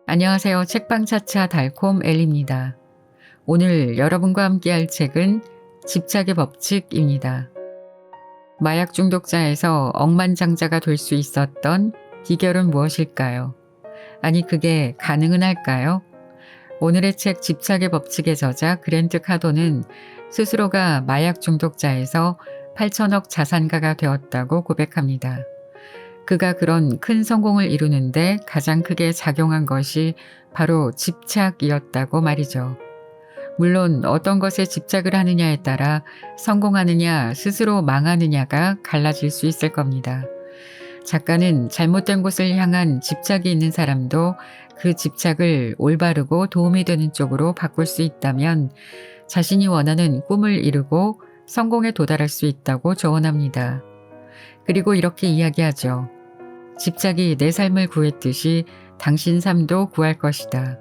안녕하세요. 책방차차 달콤 엘리입니다. 오늘 여러분과 함께 할 책은 집착의 법칙입니다. 마약 중독자에서 억만장자가 될 수 있었던 비결은 무엇일까요? 아니 그게 가능은 할까요? 오늘의 책 집착의 법칙의 저자 그랜트 카도는 스스로가 마약 중독자에서 8천억 자산가가 되었다고 고백합니다. 그가 그런 큰 성공을 이루는데 가장 크게 작용한 것이 바로 집착이었다고 말이죠. 물론 어떤 것에 집착을 하느냐에 따라 성공하느냐 스스로 망하느냐가 갈라질 수 있을 겁니다. 작가는 잘못된 곳을 향한 집착이 있는 사람도 그 집착을 올바르고 도움이 되는 쪽으로 바꿀 수 있다면 자신이 원하는 꿈을 이루고 성공에 도달할 수 있다고 조언합니다. 그리고 이렇게 이야기하죠. 집착이 내 삶을 구했듯이 당신 삶도 구할 것이다.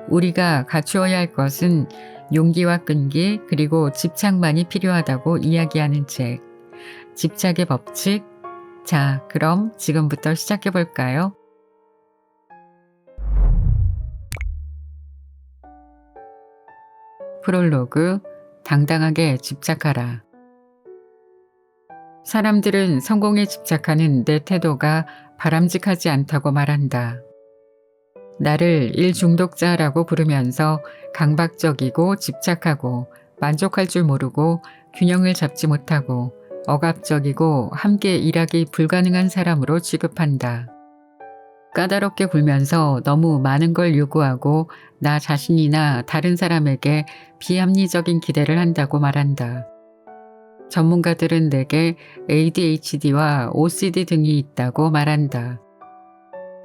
우리가 갖추어야 할 것은 용기와 끈기 그리고 집착만이 필요하다고 이야기하는 책. 집착의 법칙. 자, 그럼 지금부터 시작해 볼까요? 프롤로그. 당당하게 집착하라. 사람들은 성공에 집착하는 내 태도가 바람직하지 않다고 말한다. 나를 일중독자라고 부르면서 강박적이고 집착하고 만족할 줄 모르고 균형을 잡지 못하고 억압적이고 함께 일하기 불가능한 사람으로 취급한다. 까다롭게 굴면서 너무 많은 걸 요구하고 나 자신이나 다른 사람에게 비합리적인 기대를 한다고 말한다. 전문가들은 내게 ADHD와 OCD 등이 있다고 말한다.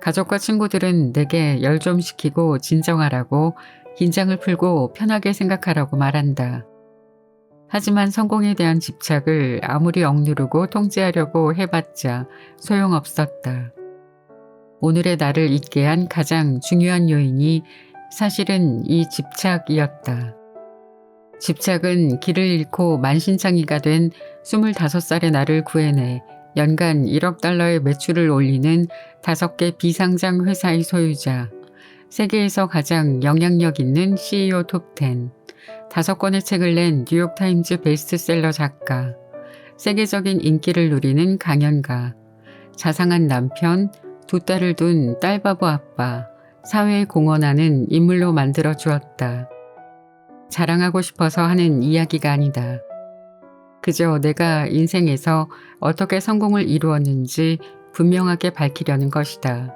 가족과 친구들은 내게 열 좀 식히고 진정하라고 긴장을 풀고 편하게 생각하라고 말한다. 하지만 성공에 대한 집착을 아무리 억누르고 통제하려고 해봤자 소용없었다. 오늘의 나를 있게 한 가장 중요한 요인이 사실은 이 집착이었다. 집착은 길을 잃고 만신창이가 된 25살의 나를 구해내 연간 1억 달러의 매출을 올리는 5개 비상장 회사의 소유자, 세계에서 가장 영향력 있는 CEO 톱10, 5권의 책을 낸 뉴욕타임즈 베스트셀러 작가, 세계적인 인기를 누리는 강연가, 자상한 남편, 2딸을 둔 딸바보 아빠, 사회에 공헌하는 인물로 만들어 주었다. 자랑하고 싶어서 하는 이야기가 아니다. 그저 내가 인생에서 어떻게 성공을 이루었는지 분명하게 밝히려는 것이다.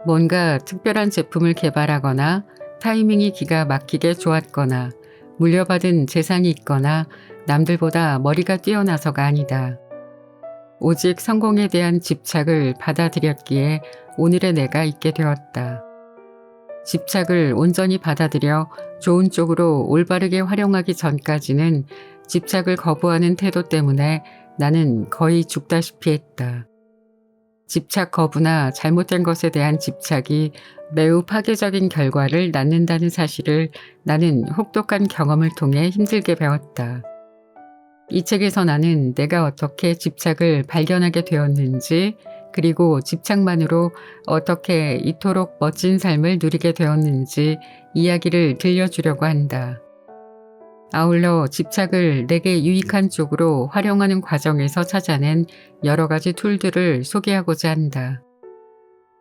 뭔가 특별한 제품을 개발하거나 타이밍이 기가 막히게 좋았거나 물려받은 재산이 있거나 남들보다 머리가 뛰어나서가 아니다. 오직 성공에 대한 집착을 받아들였기에 오늘의 내가 있게 되었다. 집착을 온전히 받아들여 좋은 쪽으로 올바르게 활용하기 전까지는 집착을 거부하는 태도 때문에 나는 거의 죽다시피 했다. 집착 거부나 잘못된 것에 대한 집착이 매우 파괴적인 결과를 낳는다는 사실을 나는 혹독한 경험을 통해 힘들게 배웠다. 이 책에서 나는 내가 어떻게 집착을 발견하게 되었는지 그리고 집착만으로 어떻게 이토록 멋진 삶을 누리게 되었는지 이야기를 들려주려고 한다. 아울러 집착을 내게 유익한 쪽으로 활용하는 과정에서 찾아낸 여러 가지 툴들을 소개하고자 한다.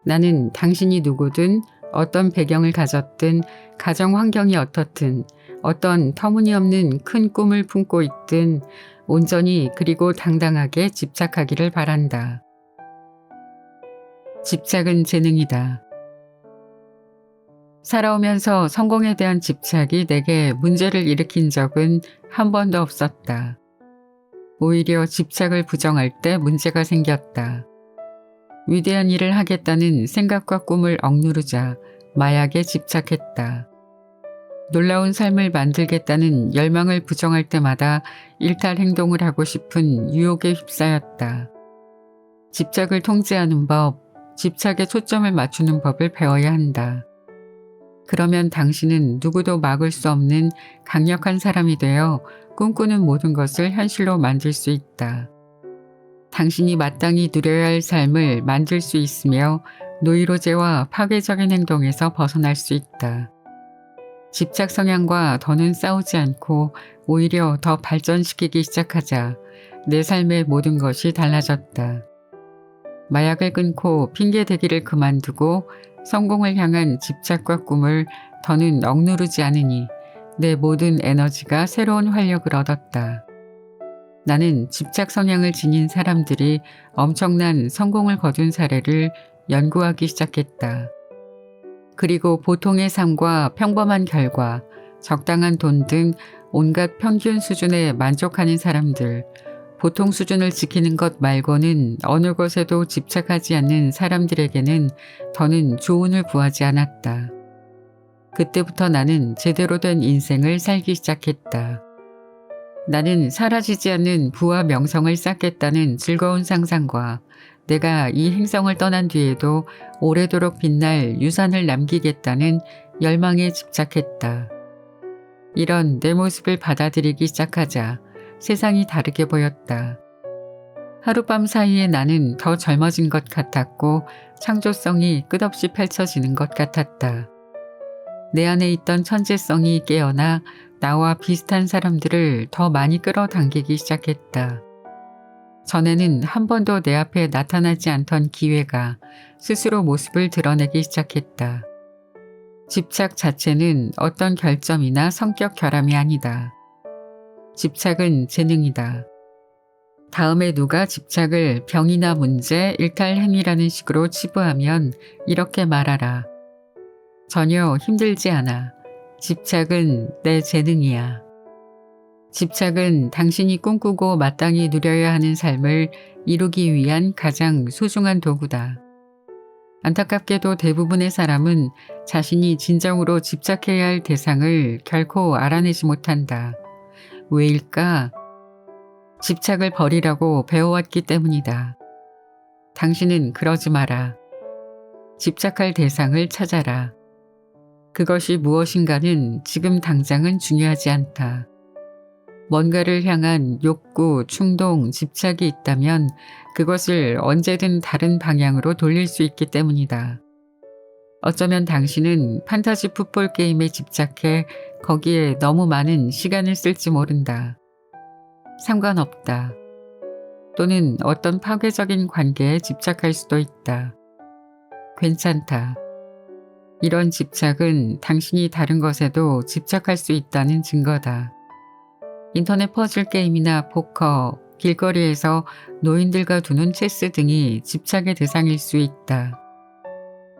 나는 당신이 누구든 어떤 배경을 가졌든 가정 환경이 어떻든 어떤 터무니없는 큰 꿈을 품고 있든 온전히 그리고 당당하게 집착하기를 바란다. 집착은 재능이다. 살아오면서 성공에 대한 집착이 내게 문제를 일으킨 적은 한 번도 없었다. 오히려 집착을 부정할 때 문제가 생겼다. 위대한 일을 하겠다는 생각과 꿈을 억누르자 마약에 집착했다. 놀라운 삶을 만들겠다는 열망을 부정할 때마다 일탈 행동을 하고 싶은 유혹에 휩싸였다. 집착을 통제하는 법, 집착에 초점을 맞추는 법을 배워야 한다. 그러면 당신은 누구도 막을 수 없는 강력한 사람이 되어 꿈꾸는 모든 것을 현실로 만들 수 있다. 당신이 마땅히 누려야 할 삶을 만들 수 있으며 노이로제와 파괴적인 행동에서 벗어날 수 있다. 집착 성향과 더는 싸우지 않고 오히려 더 발전시키기 시작하자 내 삶의 모든 것이 달라졌다. 마약을 끊고 핑계대기를 그만두고 성공을 향한 집착과 꿈을 더는 억누르지 않으니 내 모든 에너지가 새로운 활력을 얻었다. 나는 집착 성향을 지닌 사람들이 엄청난 성공을 거둔 사례를 연구하기 시작했다. 그리고 보통의 삶과 평범한 결과, 적당한 돈 등 온갖 평균 수준에 만족하는 사람들, 보통 수준을 지키는 것 말고는 어느 것에도 집착하지 않는 사람들에게는 더는 조언을 구하지 않았다. 그때부터 나는 제대로 된 인생을 살기 시작했다. 나는 사라지지 않는 부와 명성을 쌓겠다는 즐거운 상상과 내가 이 행성을 떠난 뒤에도 오래도록 빛날 유산을 남기겠다는 열망에 집착했다. 이런 내 모습을 받아들이기 시작하자 세상이 다르게 보였다. 하룻밤 사이에 나는 더 젊어진 것 같았고 창조성이 끝없이 펼쳐지는 것 같았다. 내 안에 있던 천재성이 깨어나 나와 비슷한 사람들을 더 많이 끌어당기기 시작했다. 전에는 한 번도 내 앞에 나타나지 않던 기회가 스스로 모습을 드러내기 시작했다. 집착 자체는 어떤 결점이나 성격 결함이 아니다. 집착은 재능이다. 다음에 누가 집착을 병이나 문제, 일탈 행위라는 식으로 치부하면 이렇게 말하라. 전혀 힘들지 않아. 집착은 내 재능이야. 집착은 당신이 꿈꾸고 마땅히 누려야 하는 삶을 이루기 위한 가장 소중한 도구다. 안타깝게도 대부분의 사람은 자신이 진정으로 집착해야 할 대상을 결코 알아내지 못한다. 왜일까? 집착을 버리라고 배워왔기 때문이다. 당신은 그러지 마라. 집착할 대상을 찾아라. 그것이 무엇인가는 지금 당장은 중요하지 않다. 뭔가를 향한 욕구, 충동, 집착이 있다면 그것을 언제든 다른 방향으로 돌릴 수 있기 때문이다. 어쩌면 당신은 판타지 풋볼 게임에 집착해 거기에 너무 많은 시간을 쓸지 모른다. 상관없다. 또는 어떤 파괴적인 관계에 집착할 수도 있다. 괜찮다. 이런 집착은 당신이 다른 것에도 집착할 수 있다는 증거다. 인터넷 퍼즐 게임이나 포커, 길거리에서 노인들과 두는 체스 등이 집착의 대상일 수 있다.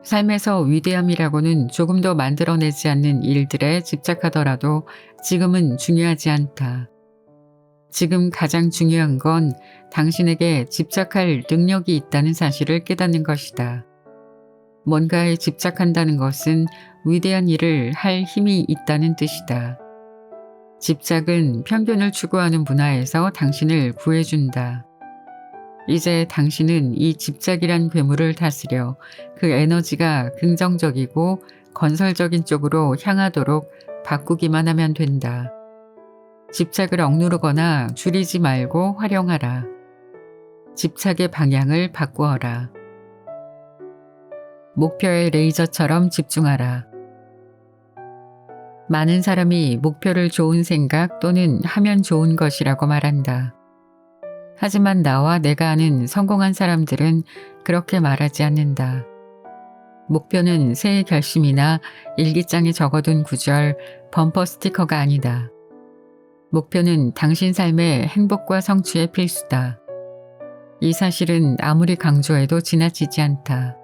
삶에서 위대함이라고는 조금도 만들어내지 않는 일들에 집착하더라도 지금은 중요하지 않다. 지금 가장 중요한 건 당신에게 집착할 능력이 있다는 사실을 깨닫는 것이다. 뭔가에 집착한다는 것은 위대한 일을 할 힘이 있다는 뜻이다. 집착은 편견을 추구하는 문화에서 당신을 구해준다. 이제 당신은 이 집착이란 괴물을 다스려 그 에너지가 긍정적이고 건설적인 쪽으로 향하도록 바꾸기만 하면 된다. 집착을 억누르거나 줄이지 말고 활용하라. 집착의 방향을 바꾸어라. 목표에 레이저처럼 집중하라. 많은 사람이 목표를 좋은 생각 또는 하면 좋은 것이라고 말한다. 하지만 나와 내가 아는 성공한 사람들은 그렇게 말하지 않는다. 목표는 새해 결심이나 일기장에 적어둔 구절, 범퍼 스티커가 아니다. 목표는 당신 삶의 행복과 성취의 필수다. 이 사실은 아무리 강조해도 지나치지 않다.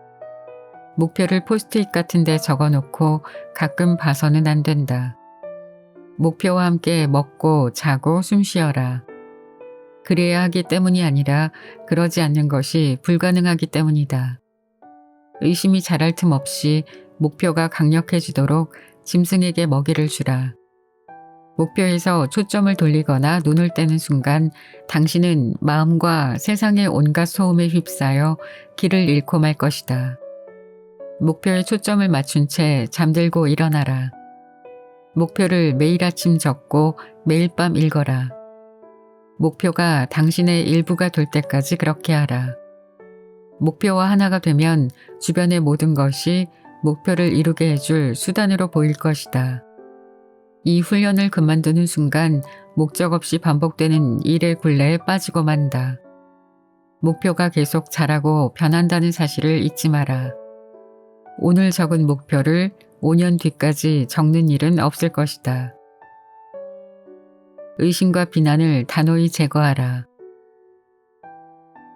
목표를 포스트잇 같은 데 적어놓고 가끔 봐서는 안 된다. 목표와 함께 먹고 자고 숨 쉬어라. 그래야 하기 때문이 아니라 그러지 않는 것이 불가능하기 때문이다. 의심이 자랄 틈 없이 목표가 강력해지도록 짐승에게 먹이를 주라. 목표에서 초점을 돌리거나 눈을 떼는 순간 당신은 마음과 세상의 온갖 소음에 휩싸여 길을 잃고 말 것이다. 목표에 초점을 맞춘 채 잠들고 일어나라. 목표를 매일 아침 적고 매일 밤 읽어라. 목표가 당신의 일부가 될 때까지 그렇게 하라. 목표와 하나가 되면 주변의 모든 것이 목표를 이루게 해줄 수단으로 보일 것이다. 이 훈련을 그만두는 순간 목적 없이 반복되는 일의 굴레에 빠지고 만다. 목표가 계속 자라고 변한다는 사실을 잊지 마라. 오늘 적은 목표를 5년 뒤까지 적는 일은 없을 것이다. 의심과 비난을 단호히 제거하라.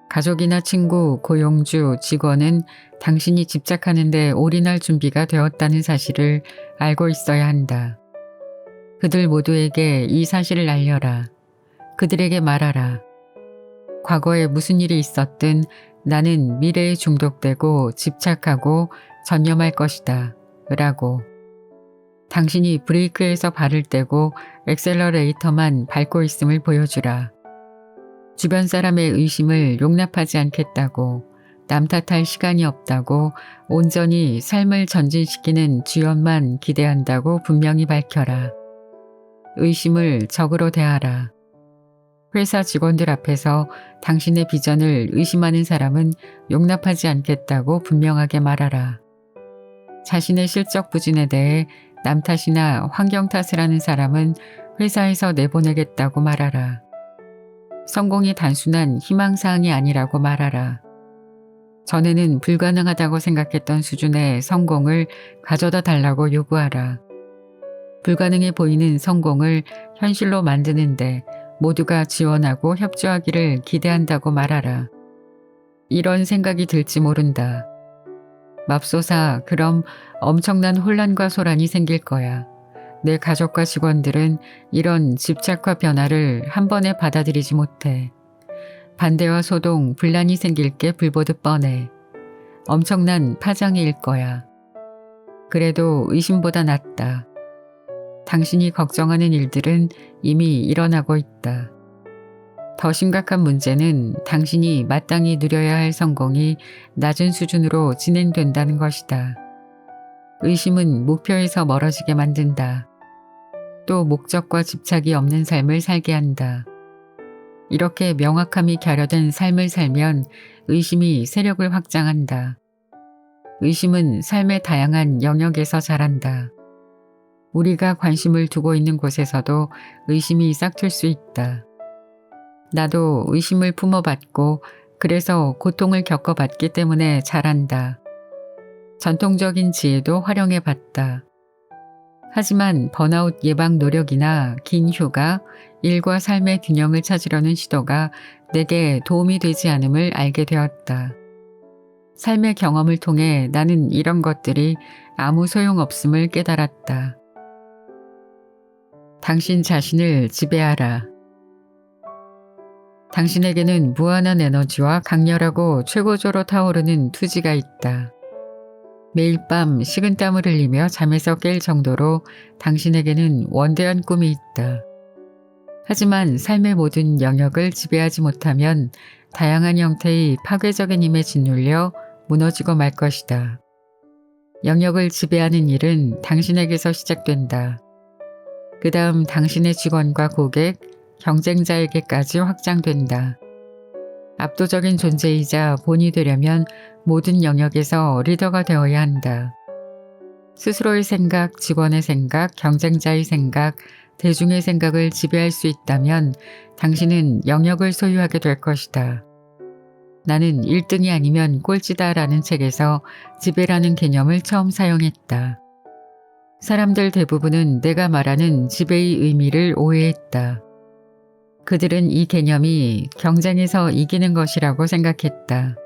가족이나 친구, 고용주, 직원은 당신이 집착하는 데 올인할 준비가 되었다는 사실을 알고 있어야 한다. 그들 모두에게 이 사실을 알려라. 그들에게 말하라. 과거에 무슨 일이 있었든 나는 미래에 중독되고 집착하고 전념할 것이다. 라고. 당신이 브레이크에서 발을 떼고 엑셀러레이터만 밟고 있음을 보여주라. 주변 사람의 의심을 용납하지 않겠다고, 남 탓할 시간이 없다고, 온전히 삶을 전진시키는 주연만 기대한다고 분명히 밝혀라. 의심을 적으로 대하라. 회사 직원들 앞에서 당신의 비전을 의심하는 사람은 용납하지 않겠다고 분명하게 말하라. 자신의 실적 부진에 대해 남 탓이나 환경 탓을 하는 사람은 회사에서 내보내겠다고 말하라. 성공이 단순한 희망사항이 아니라고 말하라. 전에는 불가능하다고 생각했던 수준의 성공을 가져다 달라고 요구하라. 불가능해 보이는 성공을 현실로 만드는데 모두가 지원하고 협조하기를 기대한다고 말하라. 이런 생각이 들지 모른다. 맙소사, 그럼 엄청난 혼란과 소란이 생길 거야. 내 가족과 직원들은 이런 집착과 변화를 한 번에 받아들이지 못해. 반대와 소동, 분란이 생길 게 불보듯 뻔해. 엄청난 파장일 거야. 그래도 의심보다 낫다. 당신이 걱정하는 일들은 이미 일어나고 있다. 더 심각한 문제는 당신이 마땅히 누려야 할 성공이 낮은 수준으로 진행된다는 것이다. 의심은 목표에서 멀어지게 만든다. 또 목적과 집착이 없는 삶을 살게 한다. 이렇게 명확함이 결여된 삶을 살면 의심이 세력을 확장한다. 의심은 삶의 다양한 영역에서 자란다. 우리가 관심을 두고 있는 곳에서도 의심이 싹틀 수 있다. 나도 의심을 품어봤고 그래서 고통을 겪어봤기 때문에 잘한다. 전통적인 지혜도 활용해봤다. 하지만 번아웃 예방 노력이나 긴 휴가, 일과 삶의 균형을 찾으려는 시도가 내게 도움이 되지 않음을 알게 되었다. 삶의 경험을 통해 나는 이런 것들이 아무 소용없음을 깨달았다. 당신 자신을 지배하라. 당신에게는 무한한 에너지와 강렬하고 최고조로 타오르는 투지가 있다. 매일 밤 식은땀을 흘리며 잠에서 깰 정도로 당신에게는 원대한 꿈이 있다. 하지만 삶의 모든 영역을 지배하지 못하면 다양한 형태의 파괴적인 힘에 짓눌려 무너지고 말 것이다. 영역을 지배하는 일은 당신에게서 시작된다. 그 다음 당신의 직원과 고객, 경쟁자에게까지 확장된다. 압도적인 존재이자 본이 되려면 모든 영역에서 리더가 되어야 한다. 스스로의 생각, 직원의 생각, 경쟁자의 생각, 대중의 생각을 지배할 수 있다면 당신은 영역을 소유하게 될 것이다. 나는 1등이 아니면 꼴찌다라는 책에서 지배라는 개념을 처음 사용했다. 사람들 대부분은 내가 말하는 지배의 의미를 오해했다. 그들은 이 개념이 경쟁에서 이기는 것이라고 생각했다.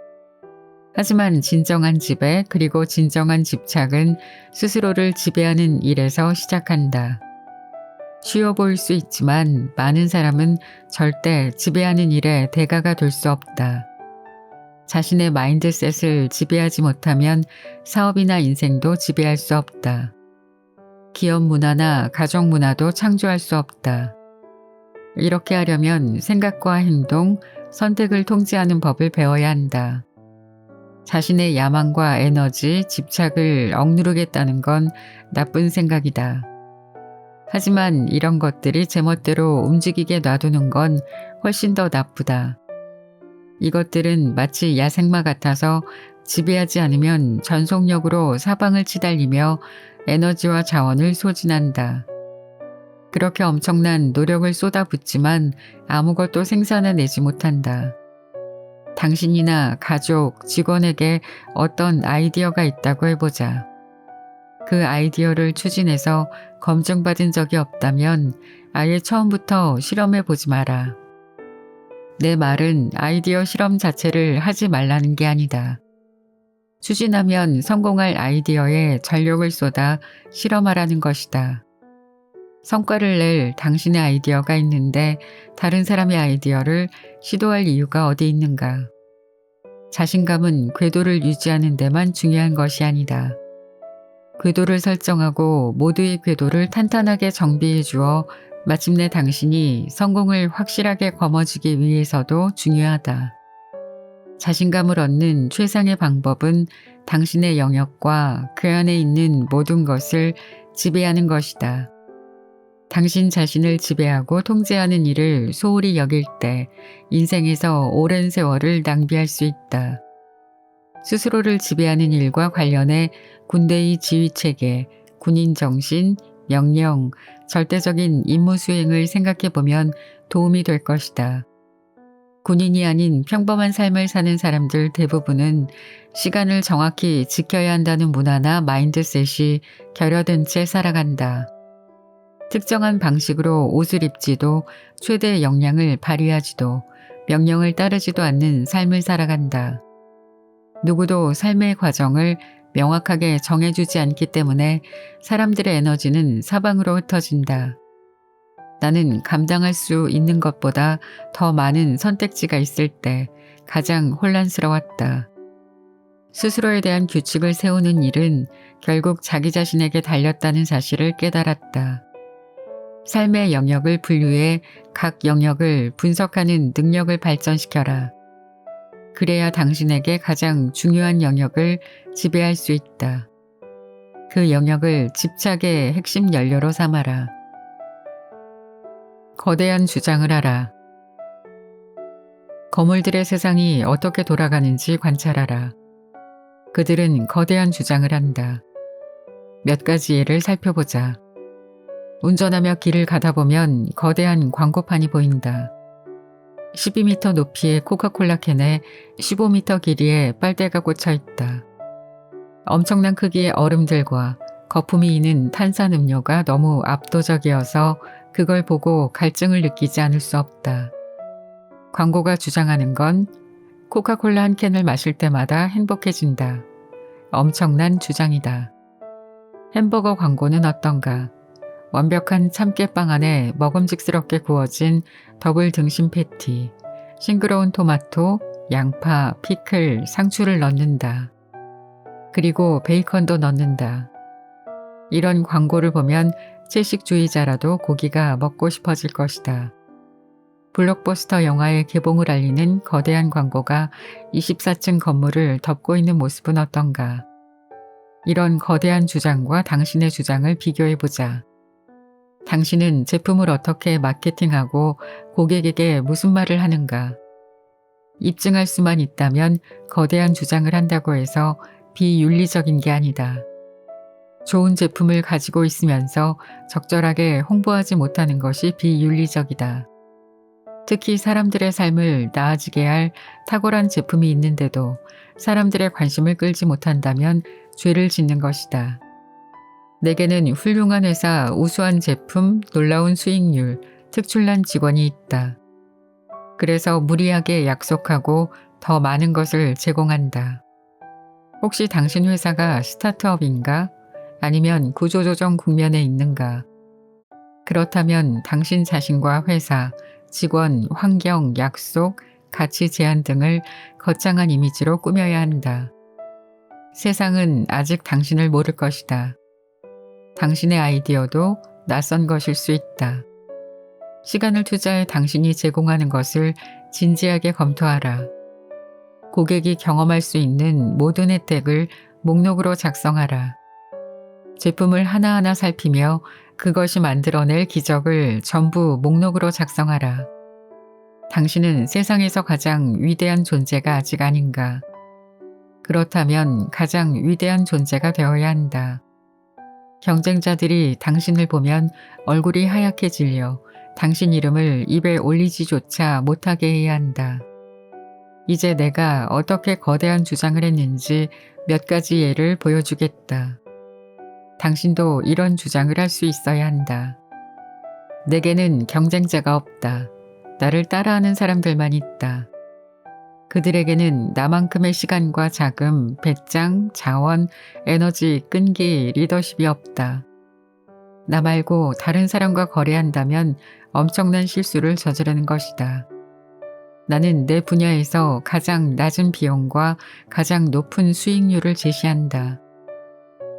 하지만 진정한 지배 그리고 진정한 집착은 스스로를 지배하는 일에서 시작한다. 쉬워 보일 수 있지만 많은 사람은 절대 지배하는 일의 대가가 될 수 없다. 자신의 마인드셋을 지배하지 못하면 사업이나 인생도 지배할 수 없다. 기업 문화나 가족 문화도 창조할 수 없다. 이렇게 하려면 생각과 행동, 선택을 통제하는 법을 배워야 한다. 자신의 야망과 에너지, 집착을 억누르겠다는 건 나쁜 생각이다. 하지만 이런 것들이 제멋대로 움직이게 놔두는 건 훨씬 더 나쁘다. 이것들은 마치 야생마 같아서 지배하지 않으면 전속력으로 사방을 치달리며 에너지와 자원을 소진한다. 그렇게 엄청난 노력을 쏟아붓지만 아무것도 생산해내지 못한다. 당신이나 가족, 직원에게 어떤 아이디어가 있다고 해보자. 그 아이디어를 추진해서 검증받은 적이 없다면 아예 처음부터 실험해보지 마라. 내 말은 아이디어 실험 자체를 하지 말라는 게 아니다. 추진하면 성공할 아이디어에 전력을 쏟아 실험하라는 것이다. 성과를 낼 당신의 아이디어가 있는데 다른 사람의 아이디어를 시도할 이유가 어디 있는가? 자신감은 궤도를 유지하는 데만 중요한 것이 아니다. 궤도를 설정하고 모두의 궤도를 탄탄하게 정비해 주어 마침내 당신이 성공을 확실하게 거머쥐기 위해서도 중요하다. 자신감을 얻는 최상의 방법은 당신의 영역과 그 안에 있는 모든 것을 지배하는 것이다. 당신 자신을 지배하고 통제하는 일을 소홀히 여길 때 인생에서 오랜 세월을 낭비할 수 있다. 스스로를 지배하는 일과 관련해 군대의 지휘체계, 군인 정신, 명령, 절대적인 임무 수행을 생각해보면 도움이 될 것이다. 군인이 아닌 평범한 삶을 사는 사람들 대부분은 시간을 정확히 지켜야 한다는 문화나 마인드셋이 결여된 채 살아간다. 특정한 방식으로 옷을 입지도 최대의 역량을 발휘하지도 명령을 따르지도 않는 삶을 살아간다. 누구도 삶의 과정을 명확하게 정해주지 않기 때문에 사람들의 에너지는 사방으로 흩어진다. 나는 감당할 수 있는 것보다 더 많은 선택지가 있을 때 가장 혼란스러웠다. 스스로에 대한 규칙을 세우는 일은 결국 자기 자신에게 달렸다는 사실을 깨달았다. 삶의 영역을 분류해 각 영역을 분석하는 능력을 발전시켜라. 그래야 당신에게 가장 중요한 영역을 지배할 수 있다. 그 영역을 집착의 핵심 연료로 삼아라. 거대한 주장을 하라. 거물들의 세상이 어떻게 돌아가는지 관찰하라. 그들은 거대한 주장을 한다. 몇 가지 예를 살펴보자. 운전하며 길을 가다 보면 거대한 광고판이 보인다. 12m 높이의 코카콜라 캔에 15m 길이의 빨대가 꽂혀 있다. 엄청난 크기의 얼음들과 거품이 있는 탄산음료가 너무 압도적이어서 그걸 보고 갈증을 느끼지 않을 수 없다. 광고가 주장하는 건 코카콜라 한 캔을 마실 때마다 행복해진다. 엄청난 주장이다. 햄버거 광고는 어떤가? 완벽한 참깨빵 안에 먹음직스럽게 구워진 더블 등심 패티, 싱그러운 토마토, 양파, 피클, 상추를 넣는다. 그리고 베이컨도 넣는다. 이런 광고를 보면 채식주의자라도 고기가 먹고 싶어질 것이다. 블록버스터 영화의 개봉을 알리는 거대한 광고가 24층 건물을 덮고 있는 모습은 어떤가? 이런 거대한 주장과 당신의 주장을 비교해보자. 당신은 제품을 어떻게 마케팅하고 고객에게 무슨 말을 하는가? 입증할 수만 있다면 거대한 주장을 한다고 해서 비윤리적인 게 아니다. 좋은 제품을 가지고 있으면서 적절하게 홍보하지 못하는 것이 비윤리적이다. 특히 사람들의 삶을 나아지게 할 탁월한 제품이 있는데도 사람들의 관심을 끌지 못한다면 죄를 짓는 것이다. 내게는 훌륭한 회사, 우수한 제품, 놀라운 수익률, 특출난 직원이 있다. 그래서 무리하게 약속하고 더 많은 것을 제공한다. 혹시 당신 회사가 스타트업인가? 아니면 구조조정 국면에 있는가? 그렇다면 당신 자신과 회사, 직원, 환경, 약속, 가치 제한 등을 거창한 이미지로 꾸며야 한다. 세상은 아직 당신을 모를 것이다. 당신의 아이디어도 낯선 것일 수 있다. 시간을 투자해 당신이 제공하는 것을 진지하게 검토하라. 고객이 경험할 수 있는 모든 혜택을 목록으로 작성하라. 제품을 하나하나 살피며 그것이 만들어낼 기적을 전부 목록으로 작성하라. 당신은 세상에서 가장 위대한 존재가 아직 아닌가? 그렇다면 가장 위대한 존재가 되어야 한다. 경쟁자들이 당신을 보면 얼굴이 하얗게 질려 당신 이름을 입에 올리지조차 못하게 해야 한다. 이제 내가 어떻게 거대한 주장을 했는지 몇 가지 예를 보여주겠다. 당신도 이런 주장을 할 수 있어야 한다. 내게는 경쟁자가 없다. 나를 따라하는 사람들만 있다. 그들에게는 나만큼의 시간과 자금, 배짱, 자원, 에너지, 끈기, 리더십이 없다. 나 말고 다른 사람과 거래한다면 엄청난 실수를 저지르는 것이다. 나는 내 분야에서 가장 낮은 비용과 가장 높은 수익률을 제시한다.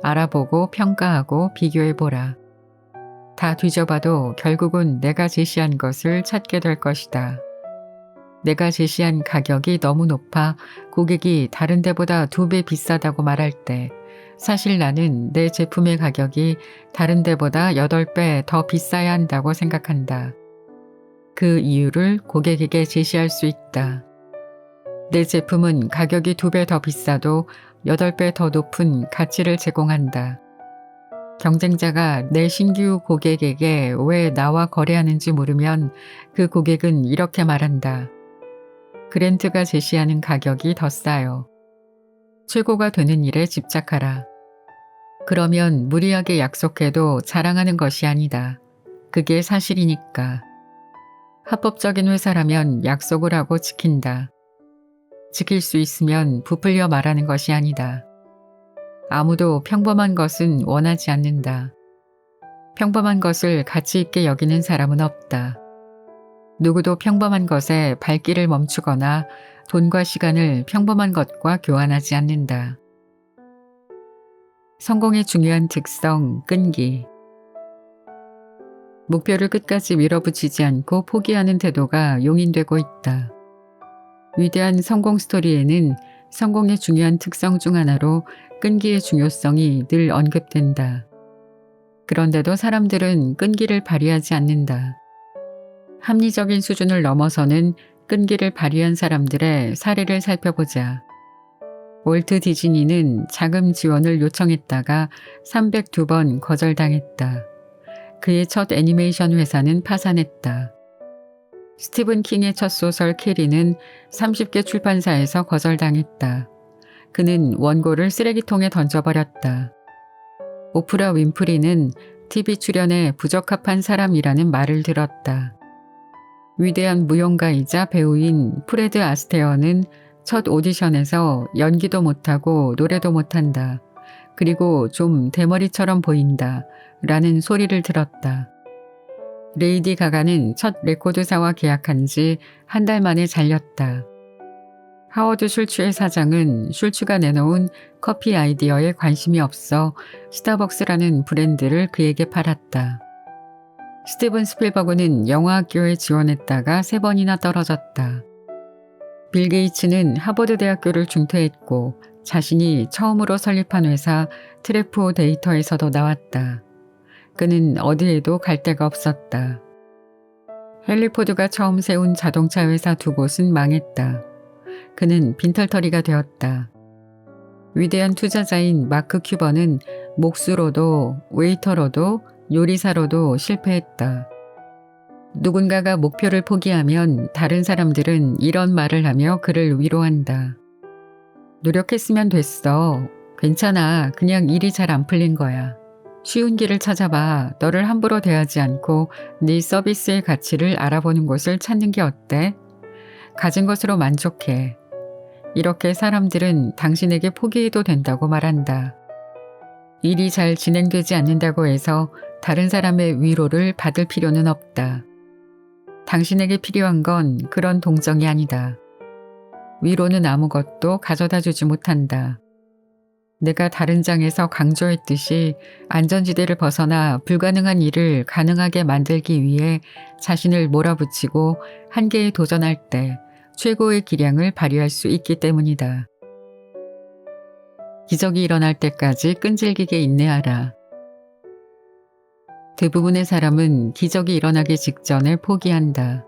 알아보고 평가하고 비교해보라. 다 뒤져봐도 결국은 내가 제시한 것을 찾게 될 것이다. 내가 제시한 가격이 너무 높아 고객이 다른 데보다 2배 비싸다고 말할 때 사실 나는 내 제품의 가격이 다른 데보다 8배 더 비싸야 한다고 생각한다. 그 이유를 고객에게 제시할 수 있다. 내 제품은 가격이 2배 더 비싸도 8배 더 높은 가치를 제공한다. 경쟁자가 내 신규 고객에게 왜 나와 거래하는지 물으면 그 고객은 이렇게 말한다. 그랜트가 제시하는 가격이 더 싸요. 최고가 되는 일에 집착하라. 그러면 무리하게 약속해도 자랑하는 것이 아니다. 그게 사실이니까. 합법적인 회사라면 약속을 하고 지킨다. 지킬 수 있으면 부풀려 말하는 것이 아니다. 아무도 평범한 것은 원하지 않는다. 평범한 것을 가치 있게 여기는 사람은 없다. 누구도 평범한 것에 발길을 멈추거나 돈과 시간을 평범한 것과 교환하지 않는다. 성공의 중요한 특성, 끈기. 목표를 끝까지 밀어붙이지 않고 포기하는 태도가 용인되고 있다. 위대한 성공 스토리에는 성공의 중요한 특성 중 하나로 끈기의 중요성이 늘 언급된다. 그런데도 사람들은 끈기를 발휘하지 않는다. 합리적인 수준을 넘어서는 끈기를 발휘한 사람들의 사례를 살펴보자. 월트 디즈니는 자금 지원을 요청했다가 302번 거절당했다. 그의 첫 애니메이션 회사는 파산했다. 스티븐 킹의 첫 소설 캐리는 30개 출판사에서 거절당했다. 그는 원고를 쓰레기통에 던져버렸다. 오프라 윈프리는 TV 출연에 부적합한 사람이라는 말을 들었다. 위대한 무용가이자 배우인 프레드 아스테어는 첫 오디션에서 연기도 못하고 노래도 못한다. 그리고 좀 대머리처럼 보인다. 라는 소리를 들었다. 레이디 가가는 첫 레코드사와 계약한 지 한 달 만에 잘렸다. 하워드 슐츠의 사장은 슐츠가 내놓은 커피 아이디어에 관심이 없어 스타벅스라는 브랜드를 그에게 팔았다. 스티븐 스필버그는 영화학교에 지원했다가 3번이나 떨어졌다. 빌 게이츠는 하버드 대학교를 중퇴했고 자신이 처음으로 설립한 회사 트레포 데이터에서도 나왔다. 그는 어디에도 갈 데가 없었다. 헨리 포드가 처음 세운 자동차 회사 2곳은 망했다. 그는 빈털터리가 되었다. 위대한 투자자인 마크 큐버는 목수로도 웨이터로도 요리사로도 실패했다. 누군가가 목표를 포기하면 다른 사람들은 이런 말을 하며 그를 위로한다. 노력했으면 됐어. 괜찮아. 그냥 일이 잘 안 풀린 거야. 쉬운 길을 찾아봐. 너를 함부로 대하지 않고 네 서비스의 가치를 알아보는 곳을 찾는 게 어때? 가진 것으로 만족해. 이렇게 사람들은 당신에게 포기해도 된다고 말한다. 일이 잘 진행되지 않는다고 해서 다른 사람의 위로를 받을 필요는 없다. 당신에게 필요한 건 그런 동정이 아니다. 위로는 아무것도 가져다 주지 못한다. 내가 다른 장에서 강조했듯이 안전지대를 벗어나 불가능한 일을 가능하게 만들기 위해 자신을 몰아붙이고 한계에 도전할 때 최고의 기량을 발휘할 수 있기 때문이다. 기적이 일어날 때까지 끈질기게 인내하라. 대부분의 사람은 기적이 일어나기 직전에 포기한다.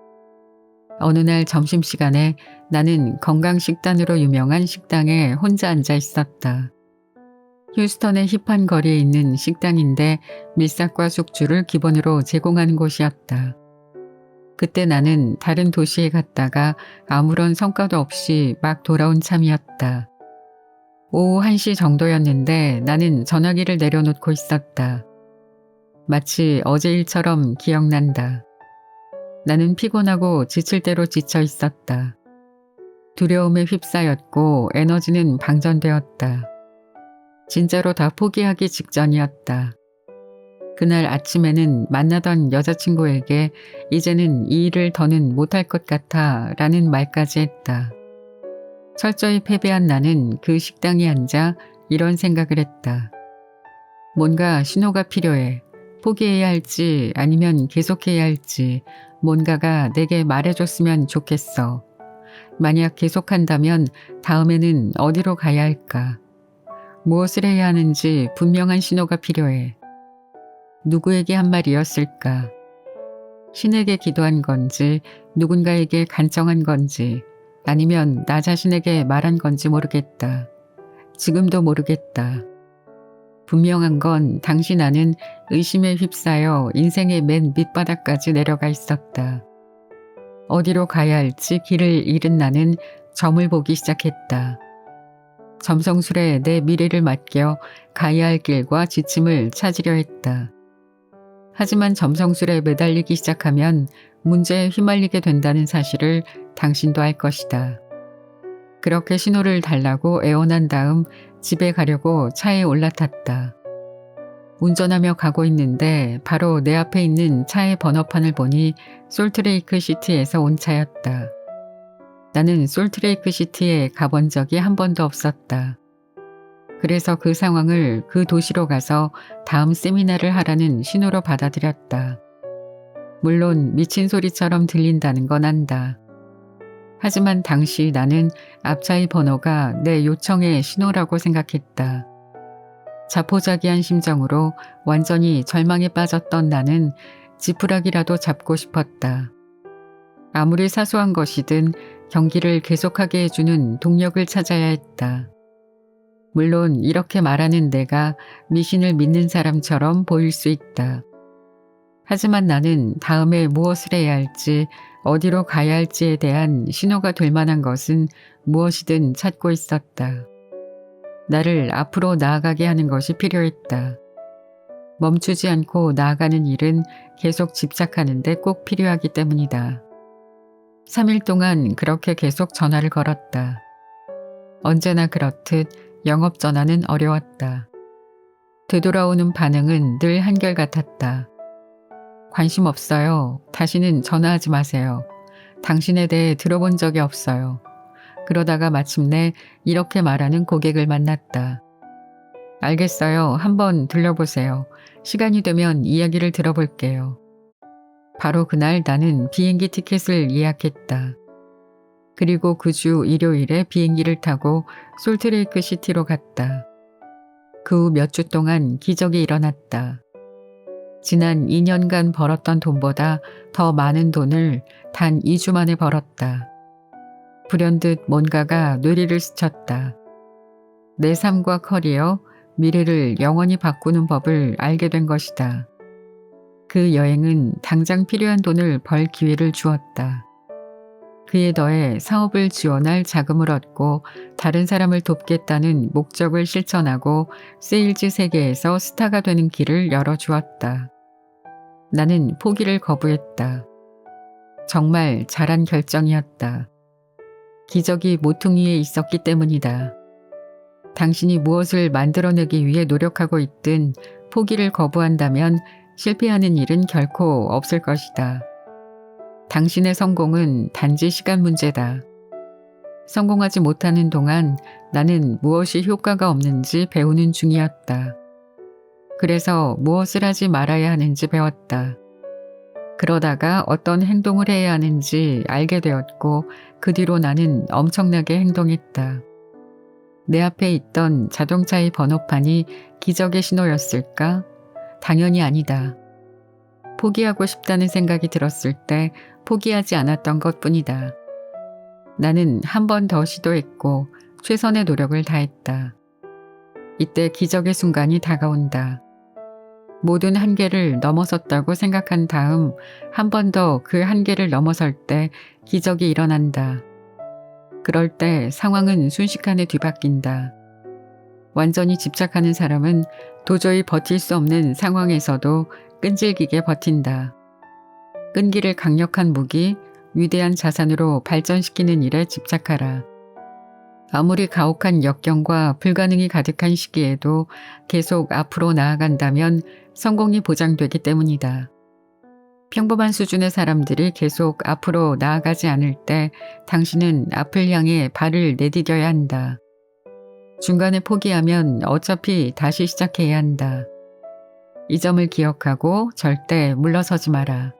어느 날 점심시간에 나는 건강식단으로 유명한 식당에 혼자 앉아 있었다. 휴스턴의 힙한 거리에 있는 식당인데 밀싹과 숙주를 기본으로 제공하는 곳이었다. 그때 나는 다른 도시에 갔다가 아무런 성과도 없이 막 돌아온 참이었다. 오후 1시 정도였는데 나는 전화기를 내려놓고 있었다. 마치 어제 일처럼 기억난다. 나는 피곤하고 지칠 대로 지쳐 있었다. 두려움에 휩싸였고 에너지는 방전되었다. 진짜로 다 포기하기 직전이었다. 그날 아침에는 만나던 여자친구에게 이제는 이 일을 더는 못할 것 같아 라는 말까지 했다. 철저히 패배한 나는 그 식당에 앉아 이런 생각을 했다. 뭔가 신호가 필요해. 포기해야 할지 아니면 계속해야 할지 뭔가가 내게 말해줬으면 좋겠어. 만약 계속한다면 다음에는 어디로 가야 할까? 무엇을 해야 하는지 분명한 신호가 필요해. 누구에게 한 말이었을까? 신에게 기도한 건지 누군가에게 간청한 건지 아니면 나 자신에게 말한 건지 모르겠다. 지금도 모르겠다. 분명한 건 당시 나는 의심에 휩싸여 인생의 맨 밑바닥까지 내려가 있었다. 어디로 가야 할지 길을 잃은 나는 점을 보기 시작했다. 점성술에 내 미래를 맡겨 가야 할 길과 지침을 찾으려 했다. 하지만 점성술에 매달리기 시작하면 문제에 휘말리게 된다는 사실을 당신도 알 것이다. 그렇게 신호를 달라고 애원한 다음 집에 가려고 차에 올라탔다. 운전하며 가고 있는데 바로 내 앞에 있는 차의 번호판을 보니 솔트레이크 시티에서 온 차였다. 나는 솔트레이크 시티에 가본 적이 한 번도 없었다. 그래서 그 상황을 그 도시로 가서 다음 세미나를 하라는 신호로 받아들였다. 물론 미친 소리처럼 들린다는 건 안다. 하지만 당시 나는 앞차의 번호가 내 요청의 신호라고 생각했다. 자포자기한 심정으로 완전히 절망에 빠졌던 나는 지푸라기라도 잡고 싶었다. 아무리 사소한 것이든 경기를 계속하게 해주는 동력을 찾아야 했다. 물론 이렇게 말하는 내가 미신을 믿는 사람처럼 보일 수 있다. 하지만 나는 다음에 무엇을 해야 할지, 어디로 가야 할지에 대한 신호가 될 만한 것은 무엇이든 찾고 있었다. 나를 앞으로 나아가게 하는 것이 필요했다. 멈추지 않고 나아가는 일은 계속 집착하는 데 꼭 필요하기 때문이다. 3일 동안 그렇게 계속 전화를 걸었다. 언제나 그렇듯 영업전화는 어려웠다. 되돌아오는 반응은 늘 한결같았다. 관심 없어요. 다시는 전화하지 마세요. 당신에 대해 들어본 적이 없어요. 그러다가 마침내 이렇게 말하는 고객을 만났다. 알겠어요. 한번 들려보세요. 시간이 되면 이야기를 들어볼게요. 바로 그날 나는 비행기 티켓을 예약했다. 그리고 그 주 일요일에 비행기를 타고 솔트레이크 시티로 갔다. 그 후 몇 주 동안 기적이 일어났다. 지난 2년간 벌었던 돈보다 더 많은 돈을 단 2주 만에 벌었다. 불현듯 뭔가가 뇌리를 스쳤다. 내 삶과 커리어, 미래를 영원히 바꾸는 법을 알게 된 것이다. 그 여행은 당장 필요한 돈을 벌 기회를 주었다. 그에 더해 사업을 지원할 자금을 얻고 다른 사람을 돕겠다는 목적을 실천하고 세일즈 세계에서 스타가 되는 길을 열어주었다. 나는 포기를 거부했다. 정말 잘한 결정이었다. 기적이 모퉁이에 있었기 때문이다. 당신이 무엇을 만들어내기 위해 노력하고 있든 포기를 거부한다면 실패하는 일은 결코 없을 것이다. 당신의 성공은 단지 시간 문제다. 성공하지 못하는 동안 나는 무엇이 효과가 없는지 배우는 중이었다. 그래서 무엇을 하지 말아야 하는지 배웠다. 그러다가 어떤 행동을 해야 하는지 알게 되었고 그 뒤로 나는 엄청나게 행동했다. 내 앞에 있던 자동차의 번호판이 기적의 신호였을까? 당연히 아니다. 포기하고 싶다는 생각이 들었을 때 포기하지 않았던 것뿐이다. 나는 한 번 더 시도했고 최선의 노력을 다했다. 이때 기적의 순간이 다가온다. 모든 한계를 넘어섰다고 생각한 다음 한 번 더 그 한계를 넘어설 때 기적이 일어난다. 그럴 때 상황은 순식간에 뒤바뀐다. 완전히 집착하는 사람은 도저히 버틸 수 없는 상황에서도 끈질기게 버틴다. 끈기를 강력한 무기, 위대한 자산으로 발전시키는 일에 집착하라. 아무리 가혹한 역경과 불가능이 가득한 시기에도 계속 앞으로 나아간다면 성공이 보장되기 때문이다. 평범한 수준의 사람들이 계속 앞으로 나아가지 않을 때 당신은 앞을 향해 발을 내디뎌야 한다. 중간에 포기하면 어차피 다시 시작해야 한다. 이 점을 기억하고 절대 물러서지 마라.